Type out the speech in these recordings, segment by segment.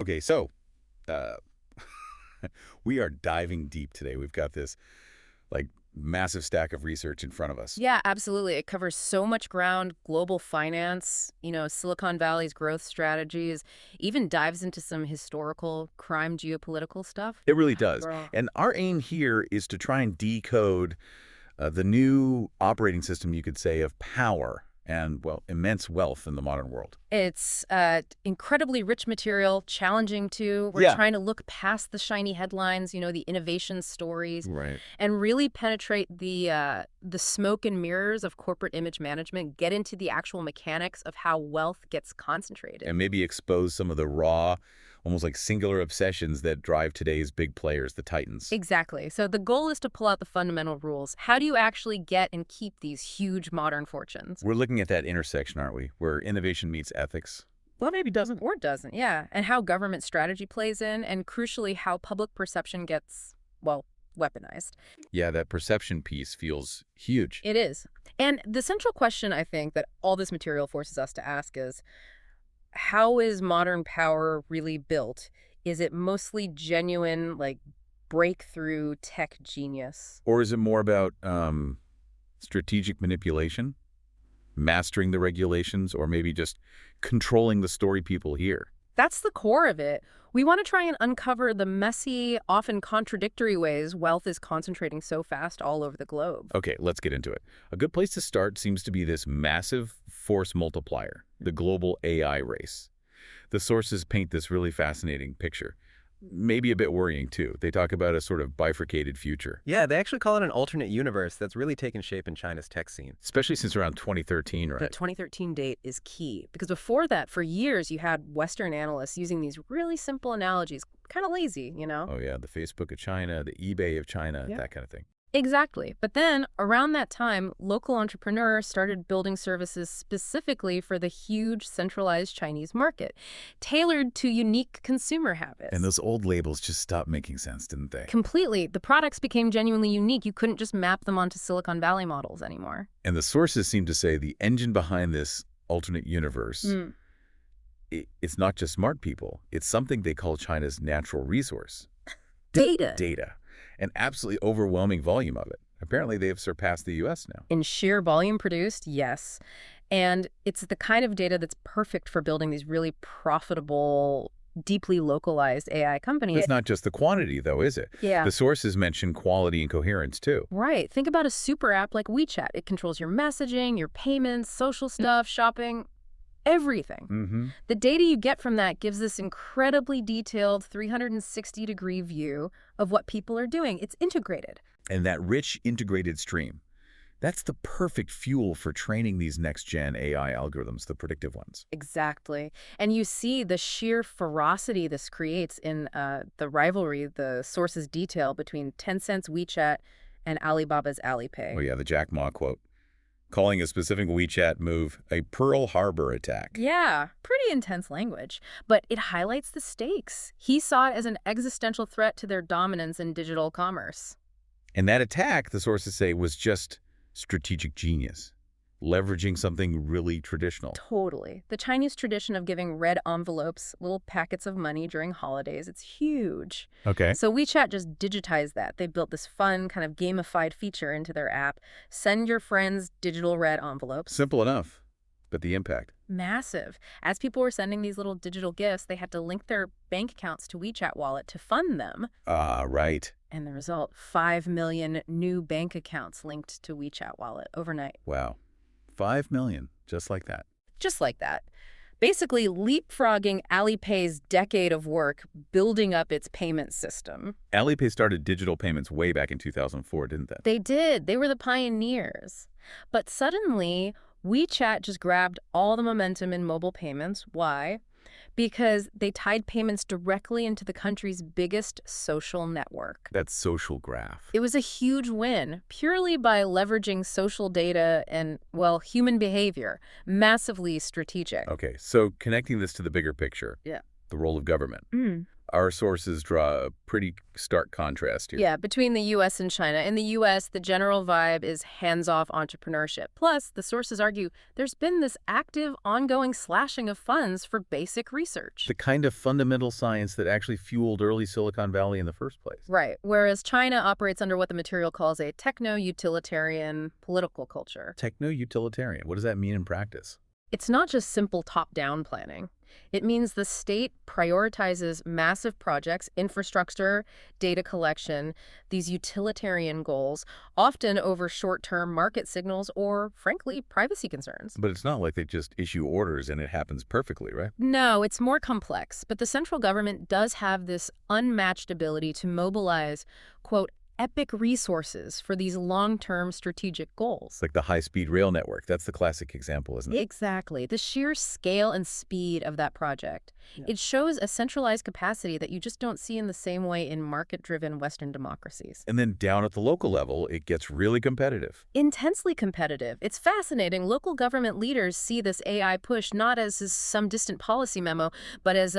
Okay, so uh, we are diving deep today. We've got this like massive stack of research in front of us. Yeah, absolutely. It covers so much ground, global finance, Silicon Valley's growth strategies, even dives into some historical crime geopolitical stuff. It really does. Girl. And our aim here is to try and decode the new operating system, you could say, of power and, well, immense wealth in the modern world. It's incredibly rich material, challenging too. We're Yeah. trying to look past the shiny headlines, the innovation stories, Right. and really penetrate the smoke and mirrors of corporate image management, get into the actual mechanics of how wealth gets concentrated. And maybe expose some of the raw, almost like singular obsessions that drive today's big players, the titans. Exactly. So the goal is to pull out the fundamental rules. How do you actually get and keep these huge modern fortunes? We're looking at that intersection, aren't we? Where innovation meets ethics. Well, maybe doesn't. Or doesn't, yeah. And how government strategy plays in, and crucially, how public perception gets, well, weaponized. Yeah, that perception piece feels huge. It is. And the central question, I think, that all this material forces us to ask is, how is modern power really built? Is it mostly genuine, like, breakthrough tech genius? Or is it more about strategic manipulation, mastering the regulations, or maybe just controlling the story people hear? That's the core of it. We want to try and uncover the messy, often contradictory ways wealth is concentrating so fast all over the globe. Okay, let's get into it. A good place to start seems to be this massive force multiplier, the global AI race. The sources paint this really fascinating picture. Maybe a bit worrying, too. They talk about a sort of bifurcated future, Yeah, they actually call it an alternate universe that's really taken shape in China's tech scene. especially since around 2013, The right? 2013 date is key because before that, for years, you had Western analysts using these really simple analogies, kind of lazy. Oh, yeah, the Facebook of China, the eBay of China, Yeah. that kind of thing. Exactly. But then around that time, local entrepreneurs started building services specifically for the huge centralized Chinese market, tailored to unique consumer habits. And those old labels just stopped making sense, didn't they? Completely. The products became genuinely unique. You couldn't just map them onto Silicon Valley models anymore. And the sources seem to say the engine behind this alternate universe, it's not just smart people. It's something they call China's natural resource. Data. Data. An absolutely overwhelming volume of it. Apparently, they have surpassed the U.S. now. In sheer volume produced, yes. And it's the kind of data that's perfect for building these really profitable, deeply localized AI companies. It's not just the quantity, though, is it? Yeah. The sources mention quality and coherence, too. Right. Think about a super app like WeChat. It controls your messaging, your payments, social stuff, shopping, everything. Mm-hmm. The data you get from that gives this incredibly detailed 360-degree view of what people are doing. It's integrated. And that rich, integrated stream, that's the perfect fuel for training these next-gen AI algorithms, the predictive ones. Exactly. And you see the sheer ferocity this creates in the rivalry the sources detail between Tencent's WeChat and Alibaba's Alipay. Oh, yeah, the Jack Ma quote, calling a specific WeChat move a Pearl Harbor attack. Yeah, pretty intense language, but it highlights the stakes. He saw it as an existential threat to their dominance in digital commerce. And that attack, the sources say, was just strategic genius, leveraging something really traditional. Totally. The Chinese tradition of giving red envelopes, little packets of money during holidays, it's huge. Okay. So WeChat just digitized that. They built this fun kind of gamified feature into their app. Send your friends digital red envelopes. Simple enough, but the impact. Massive. As people were sending these little digital gifts, they had to link their bank accounts to WeChat Wallet to fund them. Ah, right. And the result, 5 million new bank accounts linked to WeChat Wallet overnight. Wow. 5 million, just like that. Just like that. Basically leapfrogging Alipay's decade of work building up its payment system. Alipay started digital payments way back in 2004, didn't they? They did. They were the pioneers. But suddenly, WeChat just grabbed all the momentum in mobile payments. Why? Because they tied payments directly into the country's biggest social network. That social graph. It was a huge win, purely by leveraging social data and, well, human behavior. Massively strategic. Okay, so connecting this to the bigger picture. Yeah. The role of government. Our sources draw a pretty stark contrast here. Yeah, between the U.S. and China. In the U.S., the general vibe is hands-off entrepreneurship. Plus, the sources argue there's been this active, ongoing slashing of funds for basic research. The kind of fundamental science that actually fueled early Silicon Valley in the first place. Right, whereas China operates under what the material calls a techno-utilitarian political culture. Techno-utilitarian. What does that mean in practice? It's not just simple top-down planning. It means the state prioritizes massive projects, infrastructure, data collection, these utilitarian goals, often over short-term market signals or, frankly, privacy concerns. But it's not like they just issue orders and it happens perfectly, right? No, it's more complex, but the central government does have this unmatched ability to mobilize, quote, epic resources for these long-term strategic goals. It's like the high-speed rail network. That's the classic example, isn't it? Exactly. The sheer scale and speed of that project. Yeah. It shows a centralized capacity that you just don't see in the same way in market-driven Western democracies. And then down at the local level, it gets really competitive. Intensely competitive. It's fascinating. Local government leaders see this AI push not as some distant policy memo, but as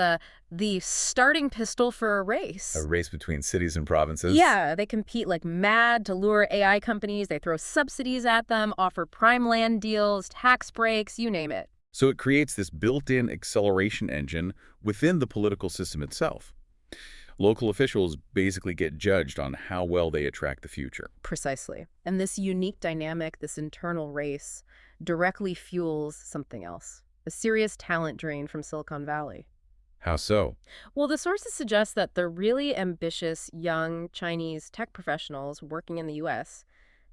the starting pistol for a race. A race between cities and provinces? Yeah, they compete like mad to lure AI companies. They throw subsidies at them, offer prime land deals, tax breaks, you name it. So it creates this built-in acceleration engine within the political system itself. Local officials basically get judged on how well they attract the future. Precisely. And this unique dynamic, this internal race, directly fuels something else. A serious talent drain from Silicon Valley. How so? Well, the sources suggest that the really ambitious young Chinese tech professionals working in the U.S.,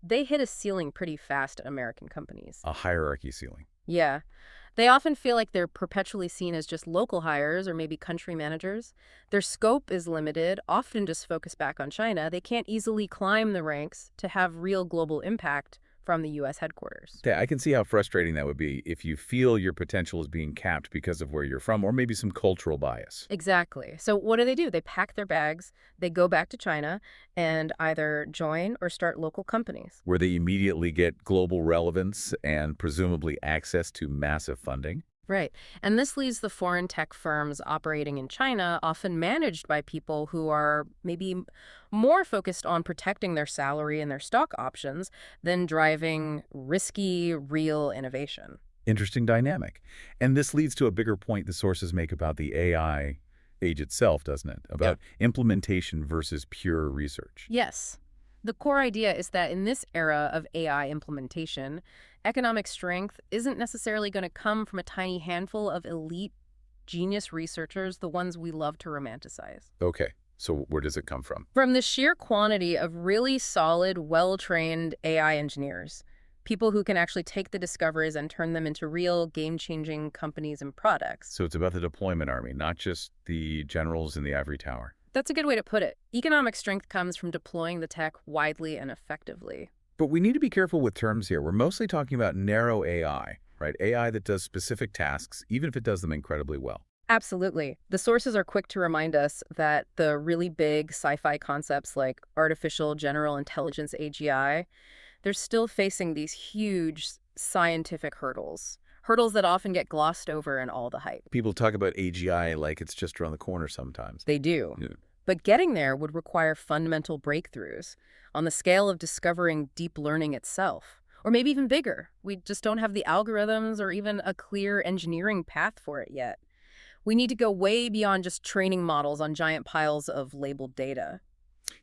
they hit a ceiling pretty fast at American companies. A hierarchy ceiling. Yeah. They often feel like they're perpetually seen as just local hires or maybe country managers. Their scope is limited, often just focused back on China. They can't easily climb the ranks to have real global impact from the U.S. headquarters. Yeah, I can see how frustrating that would be if you feel your potential is being capped because of where you're from or maybe some cultural bias. Exactly. So what do? They pack their bags, they go back to China, and either join or start local companies. Where they immediately get global relevance and presumably access to massive funding. Right. And this leaves the foreign tech firms operating in China often managed by people who are maybe more focused on protecting their salary and their stock options than driving risky, real innovation. Interesting dynamic. And this leads to a bigger point the sources make about the AI age itself, doesn't it? About implementation versus pure research. Yes. The core idea is that in this era of AI implementation, economic strength isn't necessarily going to come from a tiny handful of elite genius researchers, the ones we love to romanticize. Okay, so where does it come from? From the sheer quantity of really solid, well-trained AI engineers, people who can actually take the discoveries and turn them into real game-changing companies and products. So it's about the deployment army, not just the generals in the ivory tower. That's a good way to put it. Economic strength comes from deploying the tech widely and effectively. But we need to be careful with terms here. We're mostly talking about narrow AI, right? AI that does specific tasks, even if it does them incredibly well. Absolutely. The sources are quick to remind us that the really big sci-fi concepts like artificial general intelligence AGI, they're still facing these huge scientific hurdles. Hurdles that often get glossed over in all the hype. People talk about AGI like it's just around the corner sometimes. They do. Yeah. But getting there would require fundamental breakthroughs on the scale of discovering deep learning itself. Or maybe even bigger. We just don't have the algorithms or even a clear engineering path for it yet. We need to go way beyond just training models on giant piles of labeled data.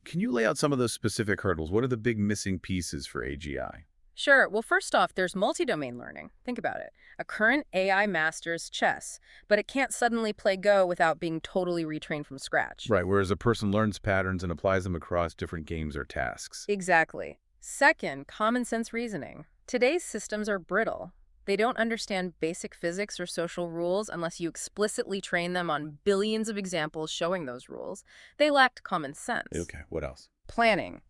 Can you lay out some of those specific hurdles? What are the big missing pieces for AGI? Sure. Well, first off, there's multi-domain learning. Think about it. A current AI masters chess, but it can't suddenly play Go without being totally retrained from scratch. Right, whereas a person learns patterns and applies them across different games or tasks. Exactly. Second, common sense reasoning. Today's systems are brittle. They don't understand basic physics or social rules unless you explicitly train them on billions of examples showing those rules. They lacked common sense. Okay, what else? Planning.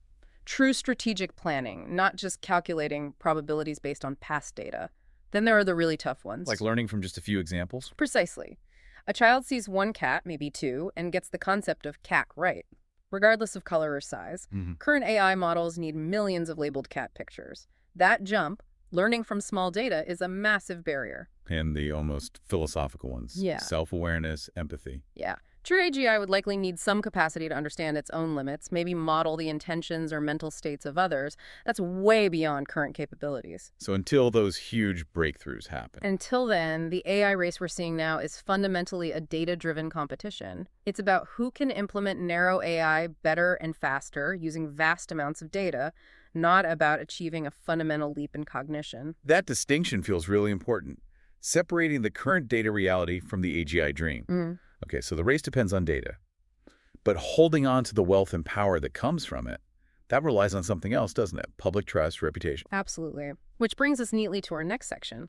True strategic planning, not just calculating probabilities based on past data. Then there are the really tough ones. Like learning from just a few examples? Precisely. A child sees one cat, maybe two, and gets the concept of cat right. Regardless of color or size, current AI models need millions of labeled cat pictures. That jump, learning from small data, is a massive barrier. And the almost philosophical ones. Yeah. Self-awareness, empathy. Yeah. True AGI would likely need some capacity to understand its own limits, maybe model the intentions or mental states of others. That's way beyond current capabilities. So until those huge breakthroughs happen. Until then, the AI race we're seeing now is fundamentally a data-driven competition. It's about who can implement narrow AI better and faster using vast amounts of data, not about achieving a fundamental leap in cognition. That distinction feels really important, separating the current data reality from the AGI dream. Okay, so the race depends on data, but holding on to the wealth and power that comes from it, that relies on something else, doesn't it? Public trust, reputation. Absolutely. Which brings us neatly to our next section.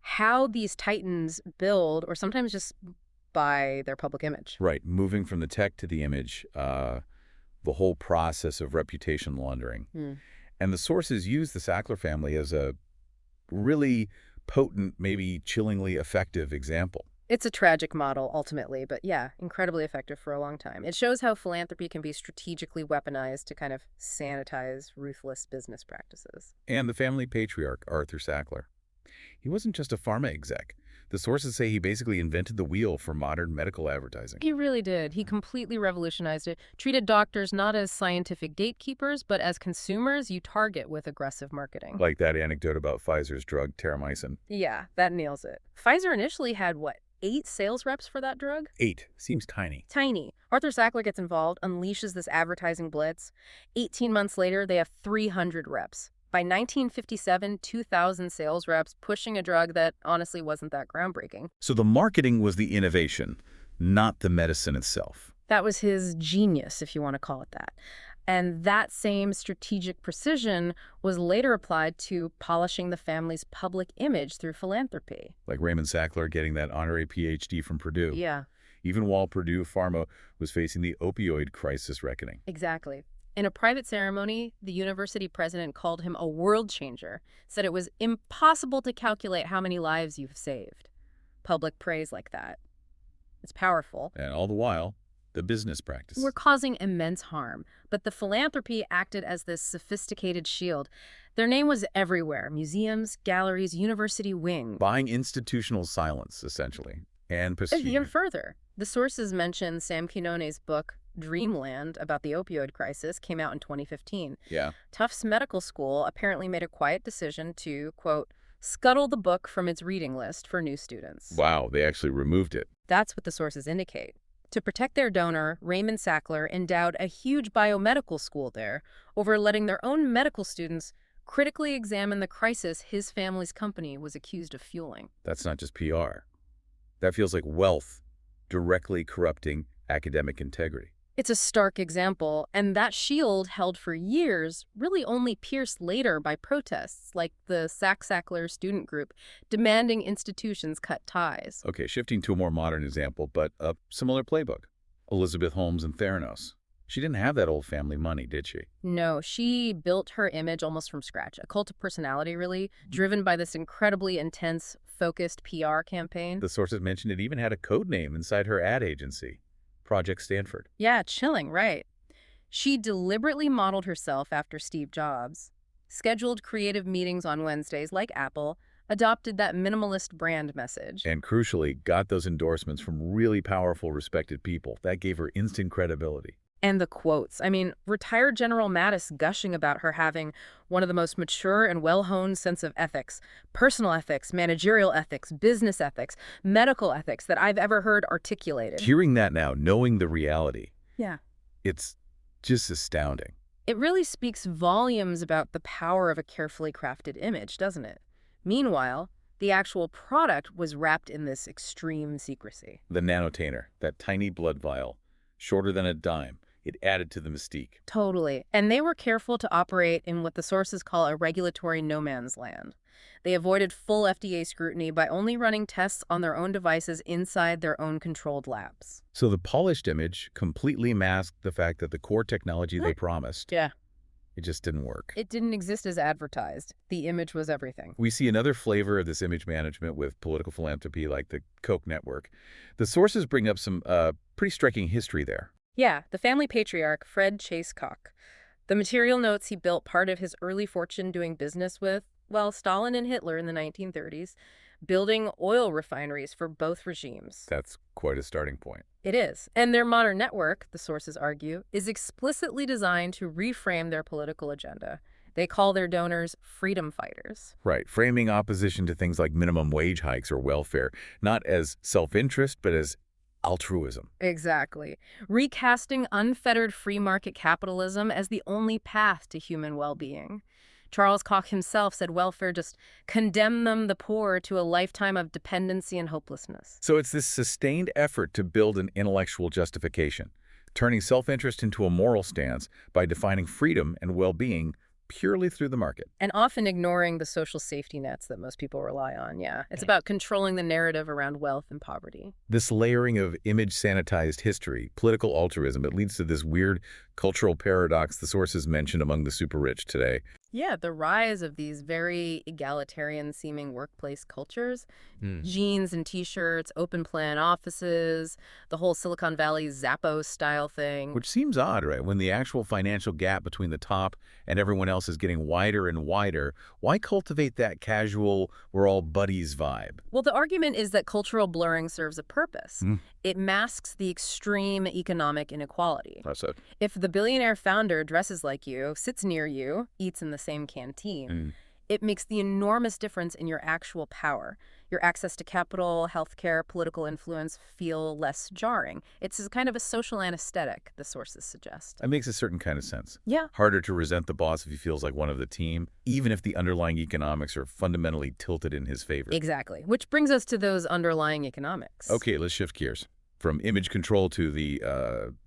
How these titans build, or sometimes just by their public image. Right, moving from the tech to the image, the whole process of reputation laundering. And the sources use the Sackler family as a really potent, maybe chillingly effective example. It's a tragic model, ultimately, but yeah, incredibly effective for a long time. It shows how philanthropy can be strategically weaponized to kind of sanitize ruthless business practices. And the family patriarch, Arthur Sackler. He wasn't just a pharma exec. The sources say he basically invented the wheel for modern medical advertising. He really did. He completely revolutionized it, treated doctors not as scientific gatekeepers, but as consumers you target with aggressive marketing. Like that anecdote about Pfizer's drug, terramycin. Yeah, that nails it. Pfizer initially had, 8 sales reps for that drug? 8. Seems tiny. Tiny. Arthur Sackler gets involved, unleashes this advertising blitz. 18 months later, they have 300 reps. By 1957, 2,000 sales reps pushing a drug that honestly wasn't that groundbreaking. So the marketing was the innovation, not the medicine itself. That was his genius, if you want to call it that. And that same strategic precision was later applied to polishing the family's public image through philanthropy. Like Raymond Sackler getting that honorary PhD from Purdue. Yeah. Even while Purdue Pharma was facing the opioid crisis reckoning. Exactly. In a private ceremony, the university president called him a world changer, said it was impossible to calculate how many lives you've saved. Public praise like that. It's powerful. And all the while, the business practice. We're causing immense harm, but the philanthropy acted as this sophisticated shield. Their name was everywhere: museums, galleries, university wing. Buying institutional silence, essentially, and Even further, the sources mention Sam Quinones' book, Dreamland, about the opioid crisis, came out in 2015. Yeah. Tufts Medical School apparently made a quiet decision to, quote, scuttle the book from its reading list for new students. Wow, they actually removed it. That's what the sources indicate. To protect their donor, Raymond Sackler endowed a huge biomedical school there over letting their own medical students critically examine the crisis his family's company was accused of fueling. That's not just PR. That feels like wealth directly corrupting academic integrity. It's a stark example, and that shield, held for years, really only pierced later by protests like the Sackler student group demanding institutions cut ties. Okay, shifting to a more modern example, but a similar playbook. Elizabeth Holmes and Theranos. She didn't have that old family money, did she? No, she built her image almost from scratch. A cult of personality, really, driven by this incredibly intense, focused PR campaign. The sources mentioned it even had a code name inside her ad agency. Project Stanford. Yeah, chilling, right. She deliberately modeled herself after Steve Jobs, scheduled creative meetings on Wednesdays like Apple, adopted that minimalist brand message. And crucially, got those endorsements from really powerful, respected people. That gave her instant credibility. And the quotes. I mean, retired General Mattis gushing about her having one of the most mature and well-honed sense of ethics, personal ethics, managerial ethics, business ethics, medical ethics that I've ever heard articulated. Hearing that now, knowing the reality, Yeah. it's just astounding. It really speaks volumes about the power of a carefully crafted image, doesn't it? Meanwhile, the actual product was wrapped in this extreme secrecy. The nanotainer, that tiny blood vial, shorter than a dime, it added to the mystique. Totally. And they were careful to operate in what the sources call a regulatory no man's land. They avoided full FDA scrutiny by only running tests on their own devices inside their own controlled labs. So the polished image completely masked the fact that the core technology they promised, Yeah. it just didn't work. It didn't exist as advertised. The image was everything. We see another flavor of this image management with political philanthropy like the Koch network. The sources bring up some pretty striking history there. Yeah, the family patriarch, Fred Chase Koch. The material notes he built part of his early fortune doing business with, well, Stalin and Hitler in the 1930s. building oil refineries for both regimes. That's quite a starting point. It is. And their modern network, the sources argue, is explicitly designed to reframe their political agenda. They call their donors freedom fighters. Right, framing opposition to things like minimum wage hikes or welfare, not as self-interest, but as altruism. Exactly. Recasting unfettered free market capitalism as the only path to human well-being. Charles Koch himself said welfare just condemned them, the poor, to a lifetime of dependency and hopelessness. So it's this sustained effort to build an intellectual justification, turning self-interest into a moral stance by defining freedom and well-being purely through the market. And often ignoring the social safety nets that most people rely on, yeah. It's about controlling the narrative around wealth and poverty. This layering of image-sanitized history, political altruism, it leads to this weird cultural paradox the sources mentioned among the super-rich today. Yeah, the rise of these very egalitarian-seeming workplace cultures. Jeans and T-shirts, open-plan offices, the whole Silicon Valley Zappos-style thing. Which seems odd, right? When the actual financial gap between the top and everyone else is getting wider and wider, why cultivate that casual, we're all buddies vibe? Well, the argument is that cultural blurring serves a purpose. It masks the extreme economic inequality. That's it. If the billionaire founder dresses like you, sits near you, eats in the same canteen, it makes the enormous difference in your actual power. Your access to capital, healthcare, political influence feel less jarring. It's kind of a social anesthetic, the sources suggest. That makes a certain kind of sense. Yeah. Harder to resent the boss if he feels like one of the team, even if the underlying economics are fundamentally tilted in his favor. Exactly. Which brings us to those underlying economics. Okay, let's shift gears. From image control to the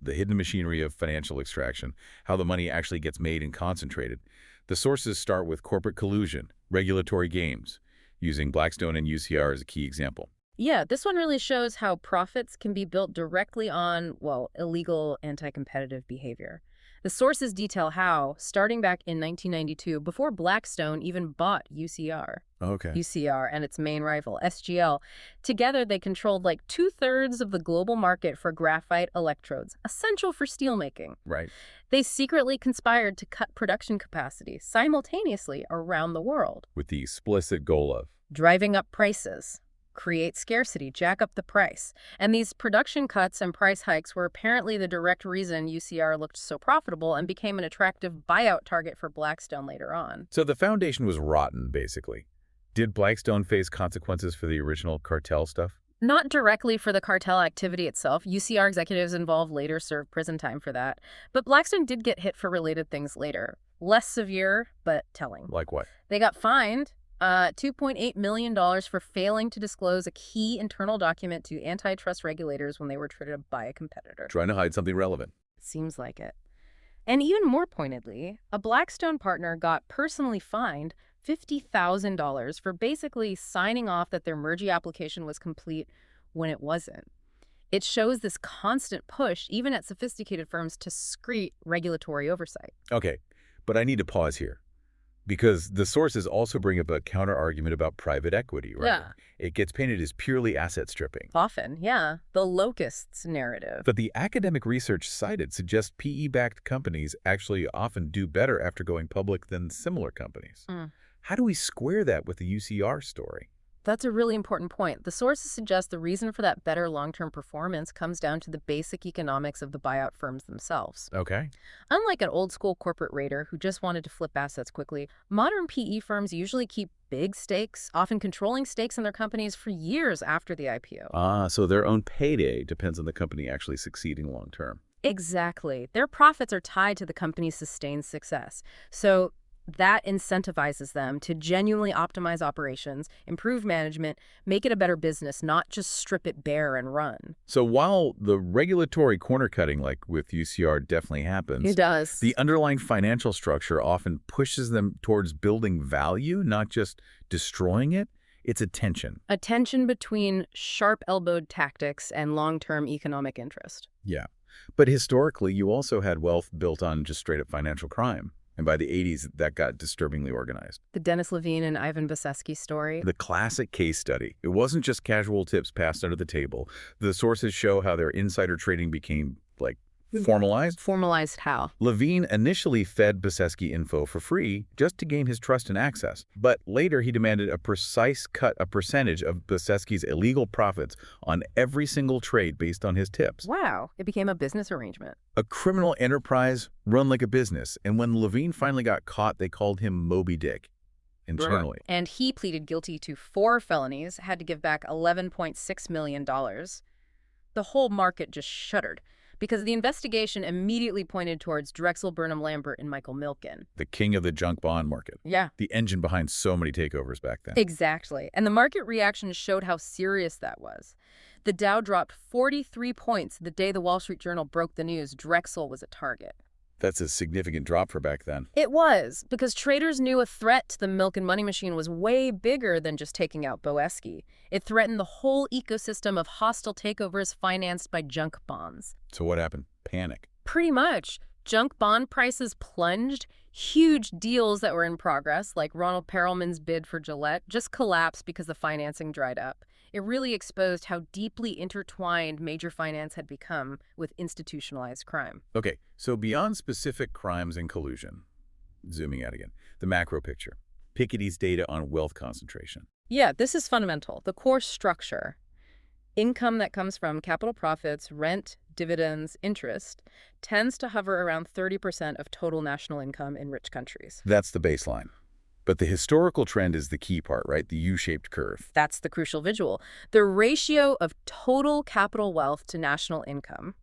hidden machinery of financial extraction, how the money actually gets made and concentrated. The sources start with corporate collusion, regulatory games, using Blackstone and UCR as a key example. Yeah, this one really shows how profits can be built directly on, well, illegal anti-competitive behavior. The sources detail how, starting back in 1992, before Blackstone even bought UCR, UCR and its main rival, SGL, together they controlled like 2/3 of the global market for graphite electrodes, essential for steelmaking. Right. They secretly conspired to cut production capacity simultaneously around the world, With the explicit goal of driving up prices, create scarcity, jack up the price. And these production cuts and price hikes were apparently the direct reason UCR looked so profitable and became an attractive buyout target for Blackstone later on. So the foundation was rotten, basically. Did Blackstone face consequences for the original cartel stuff? Not directly for the cartel activity itself. UCR executives involved later served prison time for that. But Blackstone did get hit for related things later. Less severe, but telling. Like what? They got fined $2.8 million for failing to disclose a key internal document to antitrust regulators when they were trying to buy a competitor. Trying to hide something relevant. Seems like it. And even more pointedly, a Blackstone partner got personally fined $50,000 for basically signing off that their merger application was complete when it wasn't. It shows this constant push, even at sophisticated firms, to secrete regulatory oversight. Okay, but I need to pause here. Because the sources also bring up a counter-argument about private equity, right? Yeah. It gets painted as purely asset stripping. Often, yeah. The locusts narrative. But the academic research cited suggests PE-backed companies actually often do better after going public than similar companies. How do we square that with the UCR story? That's a really important point. The sources suggest the reason for that better long-term performance comes down to the basic economics of the buyout firms themselves. Okay. Unlike an old-school corporate raider who just wanted to flip assets quickly, modern PE firms usually keep big stakes, often controlling stakes in their companies for years after the IPO. So their own payday depends on the company actually succeeding long-term. Exactly. Their profits are tied to the company's sustained success. So that incentivizes them to genuinely optimize operations, improve management, make it a better business, not just strip it bare and run. So while the regulatory corner cutting, like with UCR, definitely happens, It does. the underlying financial structure often pushes them towards building value, not just destroying it. It's a tension. A tension between sharp-elbowed tactics and long-term economic interest. Yeah. But historically, you also had wealth built on just straight-up financial crime. And by the 80s, that got disturbingly organized. The Dennis Levine and Ivan Basesky story. The classic case study. It wasn't just casual tips passed under the table. The sources show how their insider trading became, like, Formalized? Formalized how? Levine initially fed Beseski info for free just to gain his trust and access, but later he demanded a precise percentage of Beseski's illegal profits on every single trade based on his tips. Wow, it became a business arrangement. A criminal enterprise run like a business, and when Levine finally got caught, they called him Moby Dick internally. And he pleaded guilty to 4 felonies, had to give back $11.6 million. The whole market just shuddered, because the investigation immediately pointed towards Drexel Burnham Lambert and Michael Milken. The king of the junk bond market. Yeah. The engine behind so many takeovers back then. Exactly. And the market reaction showed how serious that was. The Dow dropped 43 points the day the Wall Street Journal broke the news Drexel was a target. That's a significant drop for back then. It was, because traders knew a threat to the milk and money machine was way bigger than just taking out Boesky. It threatened the whole ecosystem of hostile takeovers financed by junk bonds. So what happened? Panic. Pretty much. Junk bond prices plunged. Huge deals that were in progress, like Ronald Perelman's bid for Gillette, just collapsed because the financing dried up. It really exposed how deeply intertwined major finance had become with institutionalized crime. Okay, so beyond specific crimes and collusion, zooming out again, the macro picture, Piketty's data on wealth concentration. Yeah, this is fundamental. The core structure. Income that comes from capital profits, rent, dividends, interest, tends to hover around 30% of total national income in rich countries. That's the baseline. But the historical trend is the key part, right? The U-shaped curve. That's the crucial visual. The ratio of total capital wealth to national income,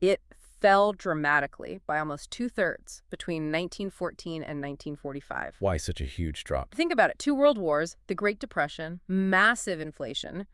it fell dramatically by almost 2/3 between 1914 and 1945. Why such a huge drop? Think about it. 2 world wars, the Great Depression, massive inflation.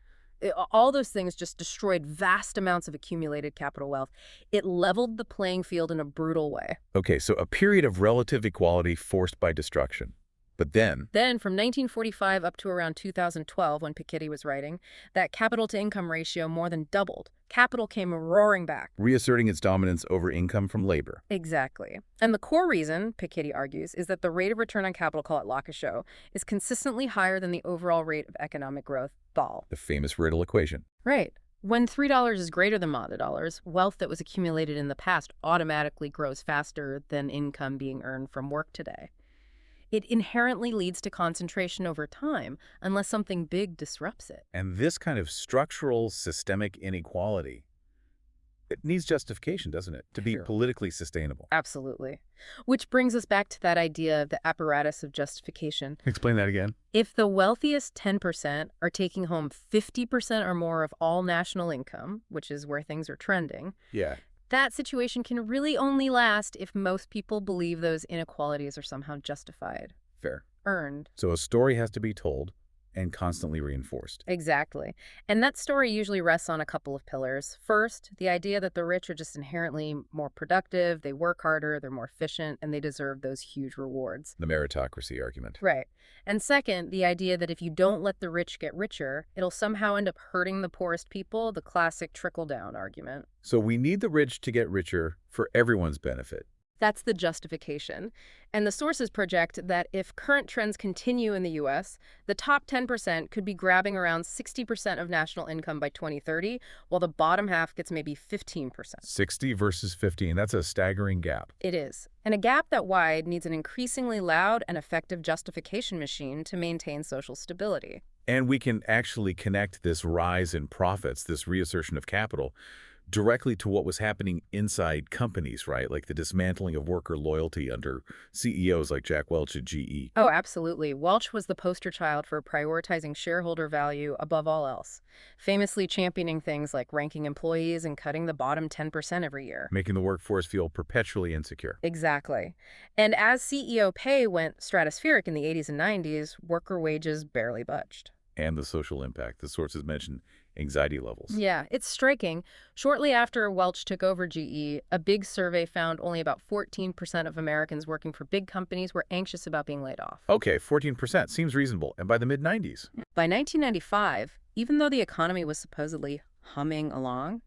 All those things just destroyed vast amounts of accumulated capital wealth. It leveled the playing field in a brutal way. Okay, so a period of relative equality forced by destruction. But then, from 1945 up to around 2012, when Piketty was writing, that capital-to-income ratio more than doubled. Capital came roaring back. reasserting its dominance over income from labor. Exactly. And the core reason, Piketty argues, is that the rate of return on capital, call it Locke-Show, is consistently higher than the overall rate of economic growth, BAL. The famous riddle equation. Right. When $3 is greater than $, wealth that was accumulated in the past automatically grows faster than income being earned from work today. It inherently leads to concentration over time unless something big disrupts it. And this kind of structural systemic inequality, it needs justification, doesn't it, to be politically sustainable? Absolutely. Which brings us back to that idea of the apparatus of justification. Explain that again. If the wealthiest 10% are taking home 50% or more of all national income, which is where things are trending, Yeah. that situation can really only last if most people believe those inequalities are somehow justified, Fair. earned. So a story has to be told and constantly reinforced. Exactly. And that story usually rests on a couple of pillars. First, the idea that the rich are just inherently more productive, they work harder, they're more efficient, and they deserve those huge rewards. The meritocracy argument. Right. And second, the idea that if you don't let the rich get richer, it'll somehow end up hurting the poorest people, the classic trickle-down argument. So we need the rich to get richer for everyone's benefit. That's the justification. And the sources project that if current trends continue in the U.S., the top 10% could be grabbing around 60% of national income by 2030, while the bottom half gets maybe 15%. 60 versus 15, that's a staggering gap. It is. And a gap that wide needs an increasingly loud and effective justification machine to maintain social stability. And we can actually connect this rise in profits, this reassertion of capital, directly to what was happening inside companies, right? Like the dismantling of worker loyalty under CEOs like Jack Welch at GE. Oh, absolutely. Welch was the poster child for prioritizing shareholder value above all else, famously championing things like ranking employees and cutting the bottom 10% every year. Making the workforce feel perpetually insecure. Exactly. And as CEO pay went stratospheric in the 80s and 90s, worker wages barely budged. And the social impact, the sources mentioned anxiety levels. Yeah, it's striking. Shortly after Welch took over GE, a big survey found only about 14% of Americans working for big companies were anxious about being laid off. Okay, 14% seems reasonable. And by the mid-90s? By 1995, even though the economy was supposedly humming along,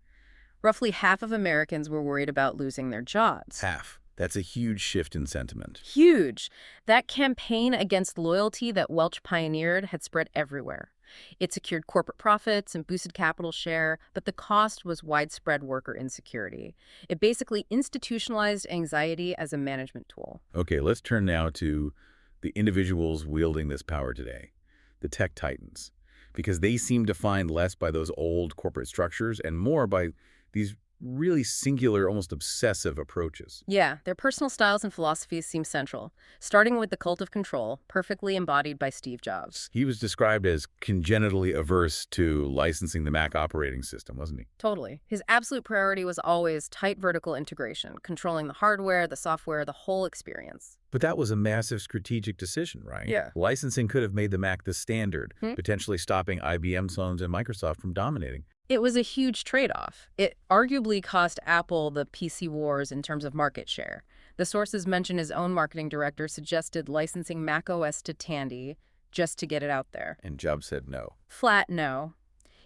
roughly half of Americans were worried about losing their jobs. Half. That's a huge shift in sentiment. Huge. That campaign against loyalty that Welch pioneered had spread everywhere. It secured corporate profits and boosted capital share, but the cost was widespread worker insecurity. It basically institutionalized anxiety as a management tool. Okay, let's turn now to the individuals wielding this power today, the tech titans, because they seem defined less by those old corporate structures and more by these really singular, almost obsessive approaches. Yeah, their personal styles and philosophies seem central, starting with the cult of control, perfectly embodied by Steve Jobs. He was described as congenitally averse to licensing the Mac operating system, wasn't he? Totally. His absolute priority was always tight vertical integration, controlling the hardware, the software, the whole experience. But that was a massive strategic decision, right? Yeah. Licensing could have made the Mac the standard, potentially stopping IBM phones and Microsoft from dominating. It was a huge trade-off. It arguably cost Apple the PC wars in terms of market share. The sources mention his own marketing director suggested licensing macOS to Tandy just to get it out there. And Jobs said no. Flat no.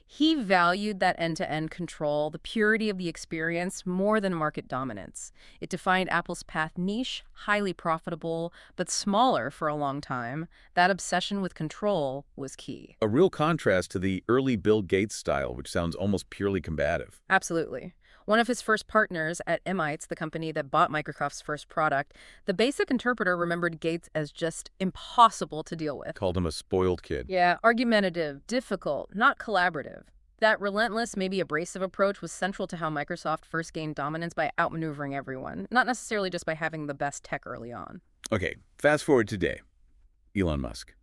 He valued that end-to-end control, the purity of the experience, more than market dominance. It defined Apple's path niche, highly profitable, but smaller for a long time. That obsession with control was key. A real contrast to the early Bill Gates style, which sounds almost purely combative. Absolutely. One of his first partners at Emites, the company that bought Microsoft's first product, the basic interpreter remembered Gates as just impossible to deal with. Called him a spoiled kid. Yeah, argumentative, difficult, not collaborative. That relentless, maybe abrasive approach was central to how Microsoft first gained dominance by outmaneuvering everyone, not necessarily just by having the best tech early on. Okay, fast forward today. Elon Musk.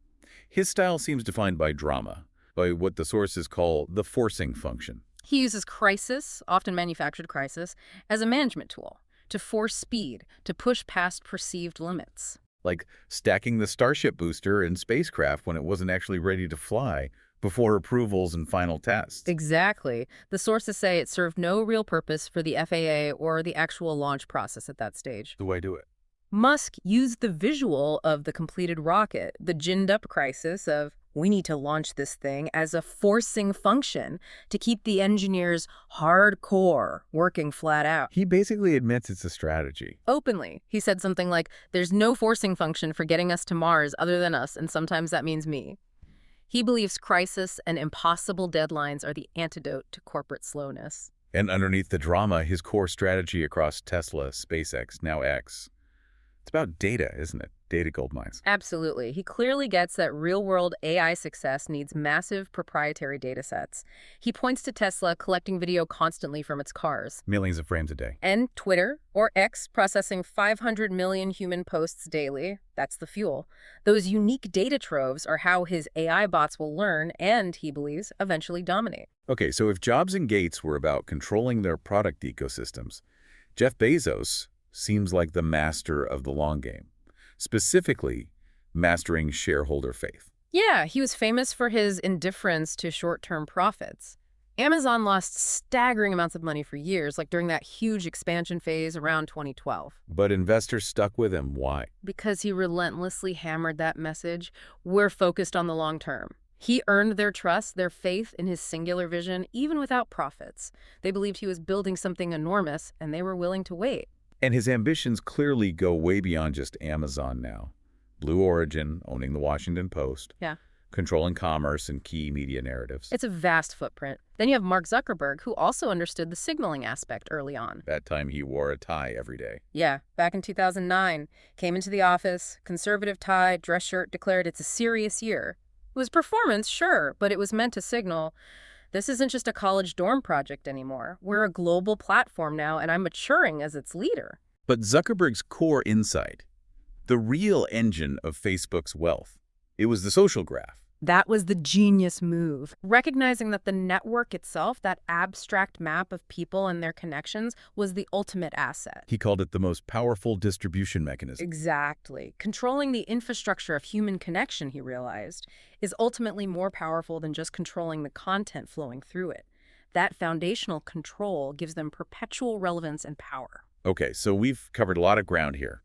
His style seems defined by drama, by what the sources call the forcing function. He uses crisis, often manufactured crisis, as a management tool to force speed, to push past perceived limits. Like stacking the Starship booster in spacecraft when it wasn't actually ready to fly before approvals and final tests. Exactly. The sources say it served no real purpose for the FAA or the actual launch process at that stage. The way I do it. Musk used the visual of the completed rocket, the ginned-up crisis of, we need to launch this thing, as a forcing function to keep the engineers hardcore, working flat out. He basically admits it's a strategy. Openly, he said something like, there's no forcing function for getting us to Mars other than us, and sometimes that means me. He believes crisis and impossible deadlines are the antidote to corporate slowness. And underneath the drama, his core strategy across Tesla, SpaceX, now X. It's about data, isn't it? Data gold mines. Absolutely. He clearly gets that real-world AI success needs massive proprietary data sets. He points to Tesla collecting video constantly from its cars. Millions of frames a day. And Twitter, or X, processing 500 million human posts daily. That's the fuel. Those unique data troves are how his AI bots will learn and, he believes, eventually dominate. Okay, so if Jobs and Gates were about controlling their product ecosystems, Jeff Bezos seems like the master of the long game. Specifically, mastering shareholder faith. Yeah, he was famous for his indifference to short-term profits. Amazon lost staggering amounts of money for years, like during that huge expansion phase around 2012. But investors stuck with him. Why? Because he relentlessly hammered that message, we're focused on the long term. He earned their trust, their faith in his singular vision, even without profits. They believed he was building something enormous, and they were willing to wait. And his ambitions clearly go way beyond just Amazon now. Blue Origin, owning the Washington Post. Yeah. Controlling commerce and key media narratives. It's a vast footprint. Then you have Mark Zuckerberg, who also understood the signaling aspect early on. That time he wore a tie every day. Yeah, back in 2009. Came into the office, conservative tie, dress shirt, declared it's a serious year. It was performance, sure, but it was meant to signal, this isn't just a college dorm project anymore. We're a global platform now, and I'm maturing as its leader. But Zuckerberg's core insight, the real engine of Facebook's wealth, it was the social graph. That was the genius move. Recognizing that the network itself, that abstract map of people and their connections, was the ultimate asset. He called it the most powerful distribution mechanism. Exactly. Controlling the infrastructure of human connection, he realized, is ultimately more powerful than just controlling the content flowing through it. That foundational control gives them perpetual relevance and power. Okay, so we've covered a lot of ground here.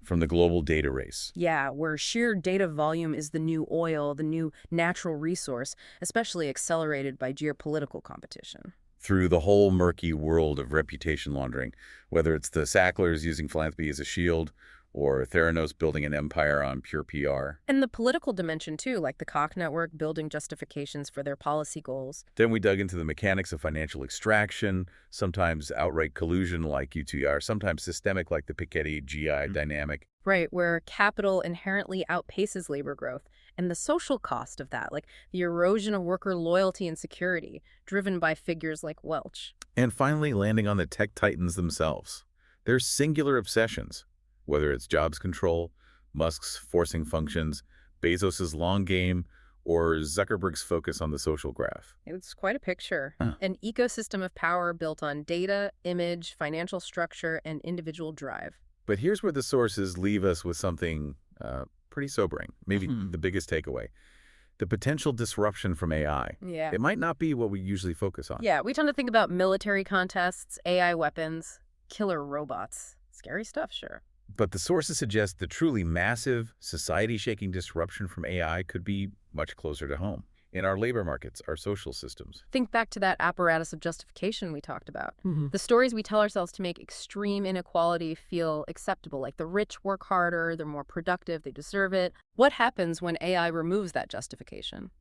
From the global data race. Yeah, where sheer data volume is the new oil, the new natural resource, especially accelerated by geopolitical competition. Through the whole murky world of reputation laundering, whether it's the Sacklers using philanthropy as a shield, or Theranos building an empire on pure PR. And the political dimension, too, like the Koch network building justifications for their policy goals. Then we dug into the mechanics of financial extraction, sometimes outright collusion like UTR, sometimes systemic like the Piketty-GI dynamic. Right, where capital inherently outpaces labor growth, and the social cost of that, like the erosion of worker loyalty and security, driven by figures like Welch. And finally, landing on the tech titans themselves. Their singular obsessions, whether it's jobs control, Musk's forcing functions, Bezos's long game, or Zuckerberg's focus on the social graph. It's quite a picture. Huh. An ecosystem of power built on data, image, financial structure, and individual drive. But here's where the sources leave us with something pretty sobering, maybe the biggest takeaway. The potential disruption from AI. Yeah. It might not be what we usually focus on. Yeah, we tend to think about military contests, AI weapons, killer robots. Scary stuff, sure. But the sources suggest the truly massive, society-shaking disruption from AI could be much closer to home. In our labor markets, our social systems. Think back to that apparatus of justification we talked about. The stories we tell ourselves to make extreme inequality feel acceptable, like the rich work harder, they're more productive, they deserve it. What happens when AI removes that justification?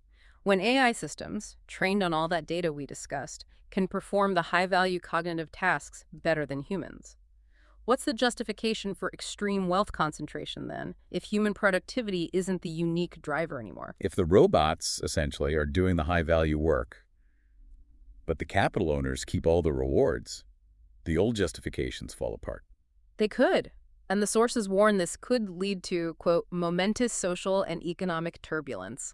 When AI systems, trained on all that data we discussed, can perform the high-value cognitive tasks better than humans. What's the justification for extreme wealth concentration, then, if human productivity isn't the unique driver anymore? If the robots, essentially, are doing the high-value work, but the capital owners keep all the rewards, the old justifications fall apart. They could. And the sources warn this could lead to, quote, momentous social and economic turbulence.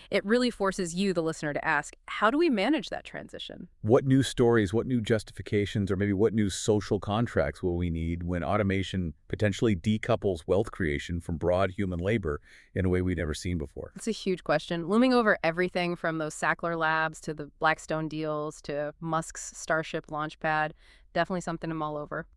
It really forces you, the listener, to ask, how do we manage that transition? What new stories, what new justifications, or maybe what new social contracts will we need when automation potentially decouples wealth creation from broad human labor in a way we've never seen before? It's a huge question, looming over everything from those Sackler labs to the Blackstone deals to Musk's Starship launch pad. Definitely something to mull over.